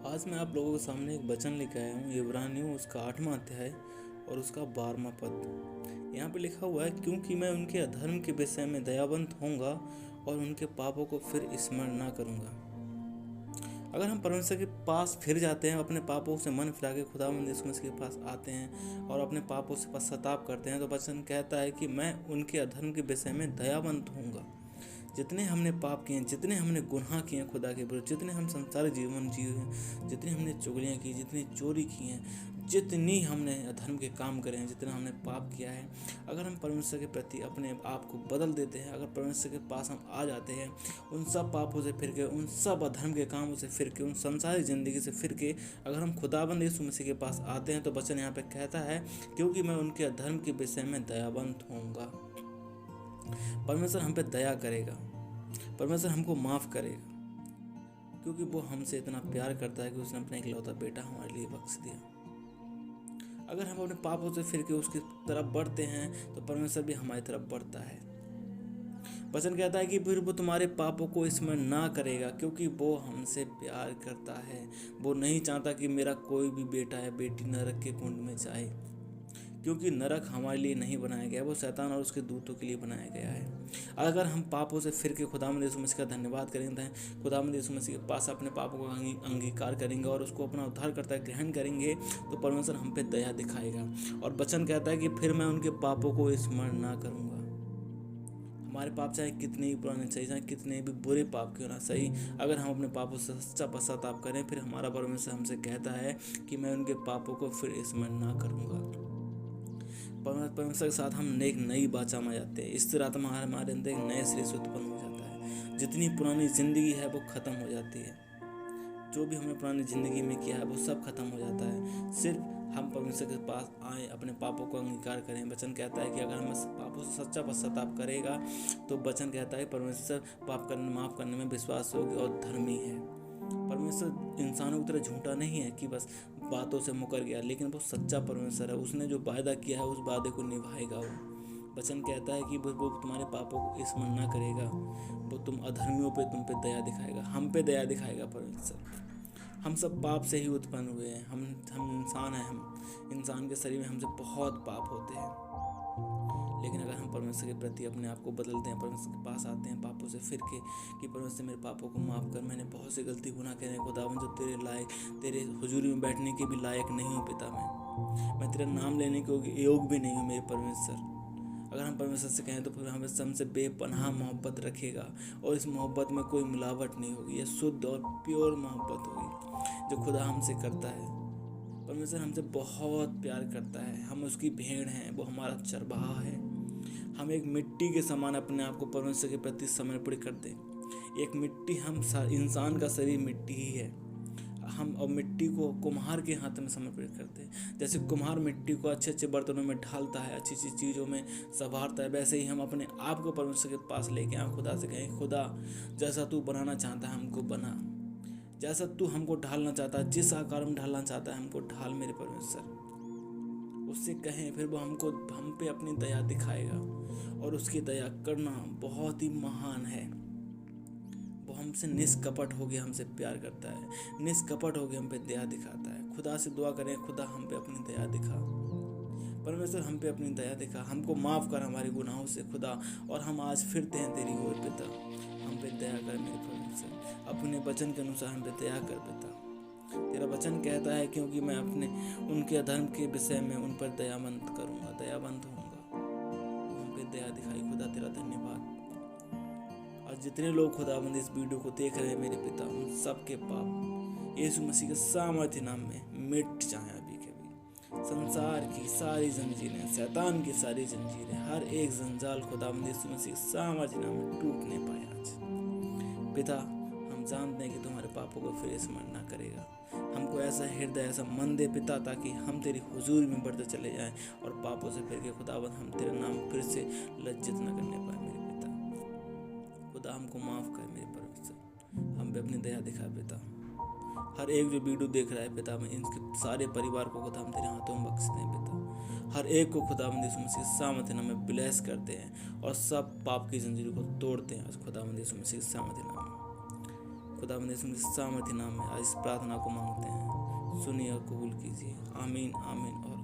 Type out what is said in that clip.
आज मैं आप लोगों के सामने एक वचन लेकर आया हूँ। इब्रानियों उसका 8वां अध्याय और उसका 12वां पद। यहाँ पे लिखा हुआ है, क्योंकि मैं उनके अधर्म के विषय में दयावंत होऊंगा और उनके पापों को फिर स्मरण ना करूँगा। अगर हम परमेश्वर के पास फिर जाते हैं, अपने पापों से मन फिरा के खुदावंद यीशु मसीह के पास आते हैं और अपने पापों से पश्चाताप करते हैं, तो वचन कहता है कि मैं उनके अधर्म के विषय में दयावंत होऊंगा। जितने हमने पाप किए, जितने हमने गुनाह किए खुदा के विरुद्ध, जितने हम संसारिक जीवन जिए हैं, जितनी हमने चुगलियाँ की, जितनी चोरी की हैं, जितनी हमने अधर्म के काम करे हैं, जितना हमने पाप किया है, अगर हम परमेश्वर के प्रति अपने आप को बदल देते हैं, अगर परमेश्वर के पास हम आ जाते हैं, उन सब पापों से फिर के, उन सब अधर्म के कामों से फिर के, उन संसारिक ज़िंदगी से फिर के अगर हम खुदाबंद यीशु मसीह के पास आते हैं, तो वचन यहाँ पे कहता है, क्योंकि मैं उनके अधर्म के विषय में दयावंत होऊंगा। परमेश्वर हम पे दया करेगा, परमेश्वर हमको माफ़ करेगा, क्योंकि वो हमसे इतना प्यार करता है कि उसने अपना इकलौता बेटा हमारे लिए बख्श दिया। अगर हम अपने पापों से फिर के उसकी तरफ बढ़ते हैं, तो परमेश्वर भी हमारी तरफ बढ़ता है। वचन कहता है कि फिर वो तुम्हारे पापों को स्मरण ना करेगा, क्योंकि वो हमसे प्यार करता है। वो नहीं चाहता कि मेरा कोई भी बेटा या बेटी नरक के कुंड में जाए, क्योंकि नरक हमारे लिए नहीं बनाया गया, वो शैतान और उसके दूतों के लिए बनाया गया है। अगर हम पापों से फिर के खुदावंद यीशु मसीह का धन्यवाद करेंगे, खुदावंद यीशु मसीह के पास अपने पापों का अंगीकार करेंगे और उसको अपना उद्धारकर्ता ग्रहण करेंगे, तो परमेश्वर हम पे दया दिखाएगा। और वचन कहता है कि फिर मैं उनके पापों को स्मरण ना करूँगा। हमारे पाप चाहे कितने ही पुराने चाहिए, चाहे कितने भी बुरे पाप क्यों ना सही, अगर हम अपने पापों से सच्चा पश्चाताप करें, फिर हमारा परमेश्वर हमसे कहता है कि मैं उनके पापों को फिर स्मरण ना करूँगा। परमेश्वर के साथ हम एक नई बाचा में जाते हैं। स्थिर आत्मा हमारे अंदर एक नए सिरे से उत्पन्न हो जाता है। जितनी पुरानी जिंदगी है वो खत्म हो जाती है। जो भी हमने पुरानी ज़िंदगी में किया है वो सब खत्म हो जाता है। सिर्फ हम परमेश्वर के पास आए, अपने पापों को अंगीकार करें। वचन कहता है कि अगर हम पापों से सच्चा पश्चाताप करेगा, तो वचन कहता है परमेश्वर माफ़ करने में विश्वास योग्य और धर्मी है। परमेश्वर इंसानों की तरह झूठा नहीं है कि बस बातों से मुकर गया, लेकिन वो सच्चा परमेश्वर है। उसने जो वायदा किया है उस वादे को निभाएगा। वो वचन कहता है कि वो तुम्हारे पापों को स्मरण ना करेगा, वो तुम अधर्मियों पे तुम पे दया दिखाएगा, हम पे दया दिखाएगा। परमेश्वर, हम सब पाप से ही उत्पन्न हुए हैं। हम इंसान हैं। हम इंसान के शरीर में हमसे बहुत पाप होते हैं, लेकिन अगर हम परमेश्वर के प्रति अपने आप को बदलते हैं, परमेश्वर के पास आते हैं पापों से फिर के, कि परमेश्वर मेरे पापों को माफ़ कर, मैंने बहुत सी गलती गुनाह करे हैं खुदावन, जो तेरे लायक, तेरे हुजूरी में बैठने के भी लायक नहीं हूँ पिता। मैं तेरा नाम लेने के योग भी नहीं हूँ मेरे परमेश्वर। अगर हम परमेश्वर से कहें तो फिर हमें हमसे बेपनाह मोहब्बत रखेगा, और इस मोहब्बत में कोई मिलावट नहीं होगी। यह शुद्ध और प्योर मोहब्बत होगी जो खुदा हमसे करता है। परमेश्वर हमसे बहुत प्यार करता है। हम उसकी भेड़ हैं, वो हमारा चरवाहा है। हम एक मिट्टी के समान अपने आप को परमेश्वर के प्रति समर्पित कर दें। एक मिट्टी, हम इंसान का शरीर मिट्टी ही है। हम और मिट्टी को कुम्हार के हाथ में समर्पित करते हैं। जैसे कुम्हार मिट्टी को अच्छे अच्छे बर्तनों में ढालता है, अच्छी अच्छी चीज़ों में संवारता है, वैसे ही हम अपने आप को परमेश्वर के पास लेके आए। खुदा से कहें, खुदा जैसा तू बनाना चाहता है हमको बना, जैसा तू हमको ढालना चाहता है, जिस आकार में ढालना चाहता है हमको ढाल मेरे परमेश्वर। उससे कहें, फिर वो हम पे अपनी दया दिखाएगा, और उसकी दया करना बहुत ही महान है। वो हमसे निष्कपट हो गया हमसे प्यार करता है, निष्कपट हो गया हम पे दया दिखाता है। खुदा से दुआ करें, खुदा हम पे अपनी दया दिखा, परमेश्वर हम पे अपनी दया दिखा, हमको माफ़ कर हमारे गुनाहों से खुदा, और हम आज फिरते हैं तेरी ओर पिता। हम पे दया कर मेरे परमेश्वर, अपने वचन के अनुसार हम पे दया कर पिता। तेरा वचन कहता है, क्योंकि मैं अपने उनके अधर्म के विषय में उन पर दयावंत करूँगा, दयावंत होऊंगा। हम पे दया दिखाई खुदा, तेरा धन्यवाद। और जितने लोग खुदाबंद इस वीडियो को देख रहे हैं मेरे पिता, उन सब के पाप यीशु मसीह के सामर्थ्य नाम में मिट जाएं अभी के भी। संसार की सारी जंजीरें, शैतान की सारी जंजीरें, हर एक जंजाल खुदाबंद यीशु मसीह के सामर्थ्य नाम में टूटने पाए आज। पिता, हम जानते हैं कि तुम्हारे पापों को फिर स्मरण ना करेगा। हमको ऐसा हृदय, ऐसा मन दे पिता, ताकि हम तेरी हुजूरी में बढ़ते चले जाएं और पापों से फिर के खुदाबंद हम तेरा नाम फिर से लज्जित न करने पाए मेरे पिता। खुदा हमको माफ़ कर मेरे परमेश्वर, हम पे अपनी दया दिखा पिता। हर एक जो वीडियो देख रहा है पिता, में इनके सारे परिवार को खुदा हम तेरे हाथों में बख्शते हैं पिता। हर एक को खुदा हम यीशु मसीह सामर्थ्य नाम में ब्लेस करते हैं, और सब पाप की जंजीरों को तोड़ते हैं आज खुदा हम यीशु मसीह सामर्थ्य नाम में। खुदावंद यीशु मसीह सामर्थी नाम में आज इस प्रार्थना को मांगते हैं, सुनिए और कबूल कीजिए। आमीन, आमीन और